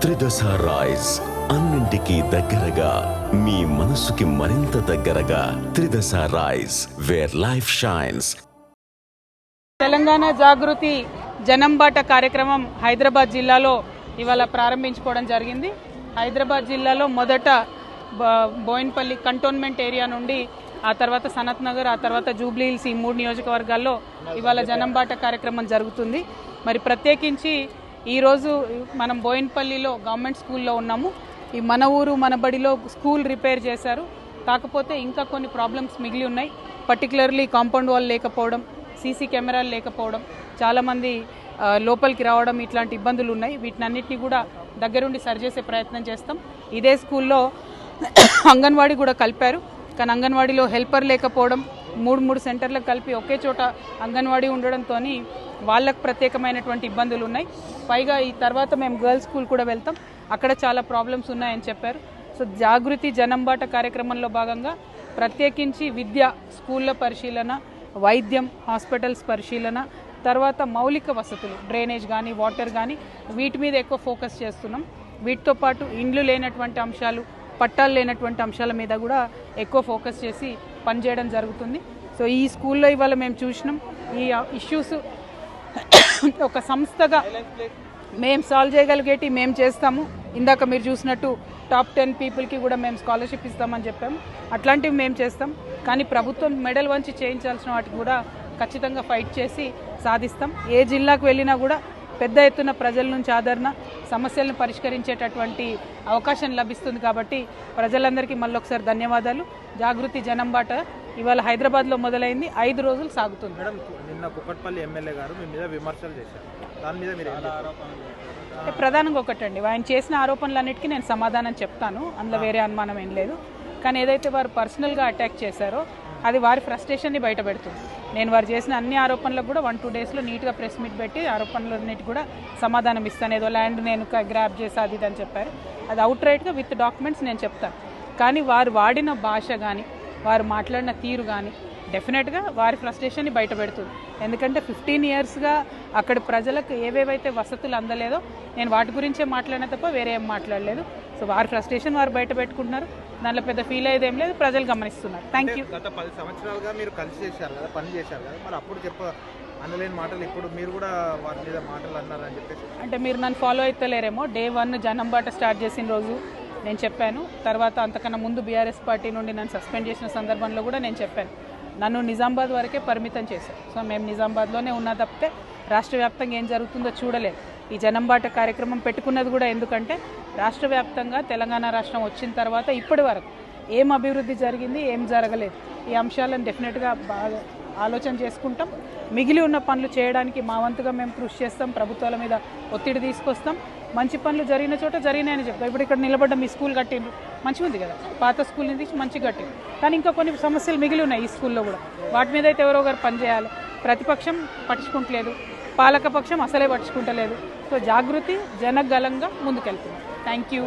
త్రిదశ rice అన్నింటికీ దగ్గరగా మీ మనసుకి మరింత దగ్గరగా Tridasha rice where life shines. Telangana Jagruthi జనంబాట కార్యక్రమం హైదరాబాద్ జిల్లాలో ఇవాళ ప్రారంభించుకోవడం జరిగింది. హైదరాబాద్ జిల్లాలో మొదట బోయిన్పల్లి కంటోన్మెంట్ ఏరియా నుండి, ఆ తర్వాత సనత్ నగర్, ఆ తర్వాత జూబ్లీ హిల్స్, ఈ 3 నియోజకవర్గాల్లో ఇవాళ జనంబాట కార్యక్రమం జరుగుతుంది. మరి ప్రత్యేకించి ఈరోజు మనం బోయిన్పల్లిలో గవర్నమెంట్ స్కూల్లో ఉన్నాము. ఈ మన ఊరు మన బడిలో స్కూల్ రిపేర్ చేశారు. కాకపోతే ఇంకా కొన్ని ప్రాబ్లమ్స్ మిగిలి ఉన్నాయి. పర్టికులర్లీ కాంపౌండ్ వాల్ లేకపోవడం, సీసీ కెమెరాలు లేకపోవడం, చాలామంది లోపలికి రావడం, ఇట్లాంటి ఇబ్బందులు ఉన్నాయి. వీటినన్నిటినీ కూడా దగ్గరుండి సరిచేసే ప్రయత్నం చేస్తాం. ఇదే స్కూల్లో అంగన్వాడీ కూడా కలిపారు. కానీ అంగన్వాడీలో హెల్పర్ లేకపోవడం, 3 సెంటర్లకు కలిపి ఒకే చోట అంగన్వాడీ ఉండడంతో వాళ్ళకు ప్రత్యేకమైనటువంటి ఇబ్బందులు ఉన్నాయి. పైగా ఈ తర్వాత మేము గర్ల్స్ స్కూల్ కూడా వెళ్తాం, అక్కడ చాలా ప్రాబ్లమ్స్ ఉన్నాయని చెప్పారు. సో జాగృతి జనంబాట కార్యక్రమంలో భాగంగా ప్రత్యేకించి విద్య, స్కూళ్ళ పరిశీలన, వైద్యం, హాస్పిటల్స్ పరిశీలన, తర్వాత మౌలిక వసతులు, డ్రైనేజ్ కానీ వాటర్ కానీ, వీటి మీద ఎక్కువ ఫోకస్ చేస్తున్నాం. వీటితో పాటు ఇండ్లు లేనటువంటి అంశాలు, పట్టాలు లేనటువంటి అంశాల మీద కూడా ఎక్కువ ఫోకస్ చేసి పనిచేయడం జరుగుతుంది. సో ఈ స్కూల్లో ఇవాళ మేము చూసినాం ఈ ఇష్యూస్ ఒక సంస్థగా మేము సాల్వ్ చేయగలిగేటి మేము చేస్తాము. ఇందాక మీరు చూసినట్టు టాప్ 10 పీపుల్కి కూడా మేము స్కాలర్షిప్ ఇస్తామని చెప్పాము. అట్లాంటివి మేము చేస్తాం. కానీ ప్రభుత్వం మెడల్ వంచి చేయించాల్సిన వాటికి కూడా ఖచ్చితంగా ఫైట్ చేసి సాధిస్తాం. ఏ జిల్లాకు వెళ్ళినా కూడా పెద్ద ఎత్తున ప్రజల నుంచి ఆదరణ, సమస్యలను పరిష్కరించేటటువంటి అవకాశం లభిస్తుంది. కాబట్టి ప్రజలందరికీ మళ్ళొకసారి ధన్యవాదాలు. జాగృతి జనంబాట ఇవాళ హైదరాబాద్లో మొదలైంది, 5 రోజులు సాగుతుంది. మేడం, నిన్న కుకట్పల్లి ఎమ్మెల్యే గారు మీ మీద విమర్శలు చేశారు, దాని మీద మీరు ప్రధానంగా ఒకటండి, ఆయన చేసిన ఆరోపణలన్నిటికీ నేను సమాధానం చెప్తాను, అందులో వేరే అనుమానం ఏం లేదు. కానీ ఏదైతే వారు పర్సనల్గా అటాక్ చేశారో అది వారి ఫ్రస్ట్రేషన్ని బయట పెడుతుంది. నేను వారు చేసిన అన్ని ఆరోపణలకు కూడా 1-2 డేస్లో నీట్గా ప్రెస్ మీట్ పెట్టి ఆరోపణలన్నిటి కూడా సమాధానం ఇస్తాను. ఏదో ల్యాండ్ నేను గ్రాప్ చేసి అది అని చెప్పారు, అది అవుట్ రైట్గా విత్ డాక్యుమెంట్స్ నేను చెప్తాను. కానీ వారు వాడిన భాష కానీ, వారు మాట్లాడిన తీరు కానీ డెఫినెట్గా వారి ఫ్రస్ట్రేషన్ని బయట పెడుతుంది. ఎందుకంటే 15 ఇయర్స్గా అక్కడి ప్రజలకు ఏవేవైతే వసతులు అందలేదో నేను వాటి గురించే మాట్లాడిన తప్ప వేరే ఏం మాట్లాడలేదు. సో వారి ఫ్రస్ట్రేషన్ వారు బయట పెట్టుకుంటున్నారు, దాంట్లో పెద్ద ఫీల్ అయ్యేది ఏం లేదు, ప్రజలు గమనిస్తున్నారు. Thank you. గత 10 సంవత్సరాలుగా మీరు కలిసి చేశారు కదా, పని చేశారు కదా, మరి అప్పుడు అనలేని మాటలు ఇప్పుడు మీరు కూడా వారి మీద మాటలు అన్నారని చెప్పేసి, అంటే మీరు నన్ను ఫాలో అవుతలేరేమో. Day 1 జనంబాట స్టార్ట్ చేసిన రోజు నేను చెప్పాను. తర్వాత అంతకన్నా ముందు బీఆర్ఎస్ పార్టీ నుండి నన్ను సస్పెండ్ చేసిన సందర్భంలో కూడా నేను చెప్పాను. నన్ను నిజామాబాద్ వరకే పరిమితం చేశారు. సో మేము నిజామాబాద్లోనే ఉన్నా తప్పితే రాష్ట్ర వ్యాప్తంగా ఏం జరుగుతుందో చూడలేదు. ఈ జనంబాట కార్యక్రమం పెట్టుకున్నది కూడా ఎందుకంటే రాష్ట్ర వ్యాప్తంగా తెలంగాణ రాష్ట్రం వచ్చిన తర్వాత ఇప్పటి వరకు ఏం అభివృద్ధి జరిగింది, ఏం జరగలేదు, ఈ అంశాలను డెఫినెట్గా బాగా ఆలోచన చేసుకుంటాం. మిగిలి ఉన్న పనులు చేయడానికి మా వంతుగా మేము కృషి చేస్తాం, ప్రభుత్వాల మీద ఒత్తిడి తీసుకొస్తాం. మంచి పనులు జరిగిన చోట జరిగినాయని చెప్తాం. ఇప్పుడు ఇక్కడ నిలబడ్డ మీ స్కూల్ కట్టిండ్రు, మంచిగా ఉంది కదా, పాత స్కూల్ని తీసి మంచిగా కట్టిండ్రు. కానీ ఇంకా కొన్ని సమస్యలు మిగిలి ఉన్నాయి ఈ స్కూల్లో కూడా, వాటి మీద అయితే ఎవరో ఒకరు పనిచేయాలి. ప్రతిపక్షం పట్టించుకుంటలేదు, పాలకపక్షం అసలే పట్టించుకుంటలేదు. సో జాగృతి జనగలంగా ముందుకెళ్తున్నాం. Thank you.